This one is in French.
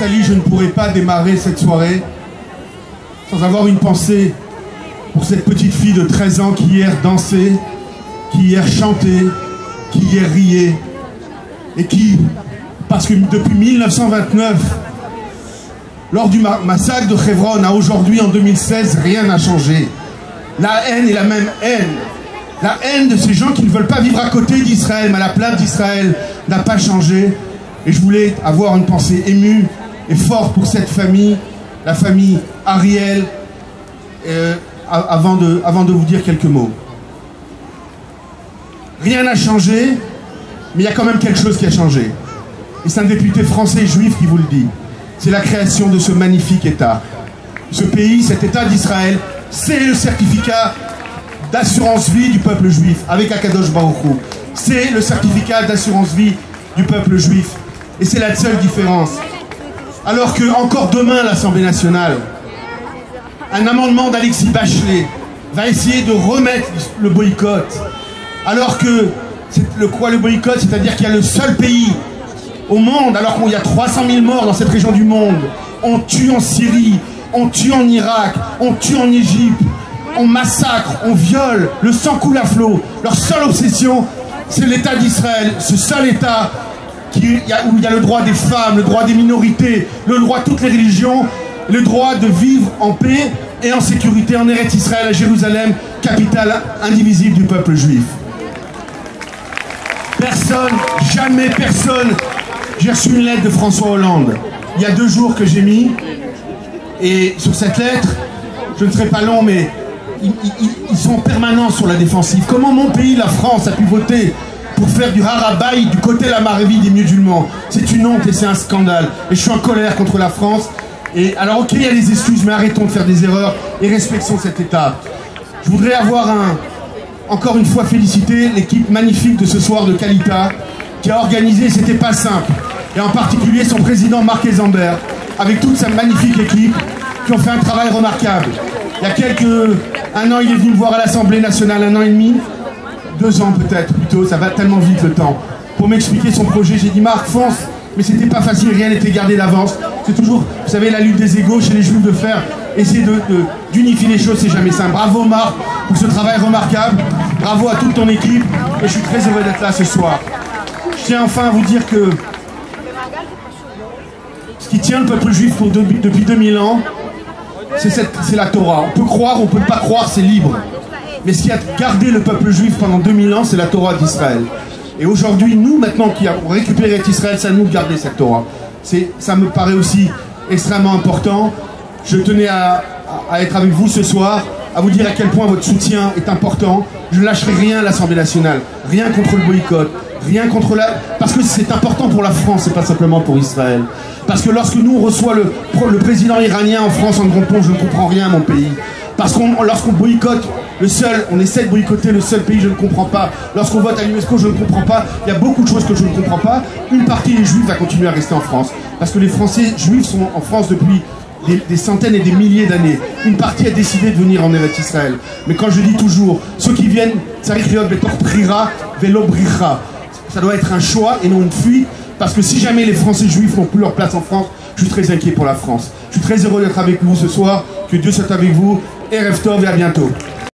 Nathalie, je ne pourrais pas démarrer cette soirée sans avoir une pensée pour cette petite fille de 13 ans qui hier dansait, qui hier chantait, qui hier riait, et qui, parce que depuis 1929, lors du massacre de Hebron à aujourd'hui, en 2016, rien n'a changé. La haine est la même haine. La haine de ces gens qui ne veulent pas vivre à côté d'Israël, mais à la place d'Israël, n'a pas changé. Et je voulais avoir une pensée émue et forte pour cette famille, la famille Ariel, avant de vous dire quelques mots. Rien n'a changé, mais il y a quand même quelque chose qui a changé. Et c'est un député français juif qui vous le dit. C'est la création de ce magnifique État. Ce pays, cet État d'Israël, c'est le certificat d'assurance vie du peuple juif, avec Akadosh Baruch Hu. C'est le certificat d'assurance vie du peuple juif. Et c'est la seule différence. Alors que, encore demain, l'Assemblée nationale, un amendement d'Alexis Bachelet va essayer de remettre le boycott. Alors que, le boycott, c'est-à-dire qu'il y a le seul pays au monde, alors qu'il y a 300 000 morts dans cette région du monde. On tue en Syrie, on tue en Irak, on tue en Égypte, on massacre, on viole, le sang coule à flot. Leur seule obsession, c'est l'État d'Israël, ce seul État où il y a le droit des femmes, le droit des minorités, le droit de toutes les religions, le droit de vivre en paix et en sécurité en Eretz Israël, à Jérusalem, capitale indivisible du peuple juif. Personne, jamais personne. J'ai reçu une lettre de François Hollande, il y a 2 jours que j'ai mis, et sur cette lettre, je ne serai pas long, mais ils sont en permanence sur la défensive. Comment mon pays, la France, a pu voter pour faire du Harabaï du côté de la Marévie des musulmans? C'est une honte et c'est un scandale. Et je suis en colère contre la France. Et alors ok, il y a des excuses, mais arrêtons de faire des erreurs et respectons cet État. Je voudrais encore une fois féliciter l'équipe magnifique de ce soir de Kalita, qui a organisé, c'était pas simple. Et en particulier son président Marc Eisenberg, avec toute sa magnifique équipe, qui ont fait un travail remarquable. Il y a un an, il est venu me voir à l'Assemblée nationale, 1 an et demi, 2 ans peut-être plutôt, ça va tellement vite le temps, pour m'expliquer son projet. J'ai dit, Marc, fonce, mais c'était pas facile, rien n'était gardé d'avance. C'est toujours, vous savez, la lutte des égos chez les juifs, de faire, essayer d'unifier les choses, c'est jamais simple. Bravo Marc pour ce travail remarquable, bravo à toute ton équipe, et je suis très heureux d'être là ce soir. Je tiens enfin à vous dire que ce qui tient le peuple juif depuis 2000 ans, c'est la Torah. On peut croire, on peut pas croire, c'est libre. Mais ce qui a gardé le peuple juif pendant 2000 ans, c'est la Torah d'Israël. Et aujourd'hui, nous, maintenant qui avons récupéré Israël, c'est à nous de garder cette Torah. Ça me paraît aussi extrêmement important. Je tenais à être avec vous ce soir, à vous dire à quel point votre soutien est important. Je ne lâcherai rien à l'Assemblée nationale, rien contre le boycott, rien contre parce que c'est important pour la France, c'est pas simplement pour Israël. Parce que lorsque nous on reçoit le président iranien en France en grand pont, je ne comprends rien à mon pays. Parce que lorsqu'on boycotte on essaie de boycotter le seul pays, je ne comprends pas. Lorsqu'on vote à l'UNESCO, je ne comprends pas. Il y a beaucoup de choses que je ne comprends pas. Une partie des Juifs va continuer à rester en France. Parce que les Français juifs sont en France depuis des centaines et des milliers d'années. Une partie a décidé de venir en Eretz Israël. Mais quand je dis toujours, ceux qui viennent, ça doit être un choix et non une fuite. Parce que si jamais les Français juifs n'ont plus leur place en France, je suis très inquiet pour la France. Je suis très heureux d'être avec vous ce soir. Que Dieu soit avec vous. Erev Tov et à bientôt.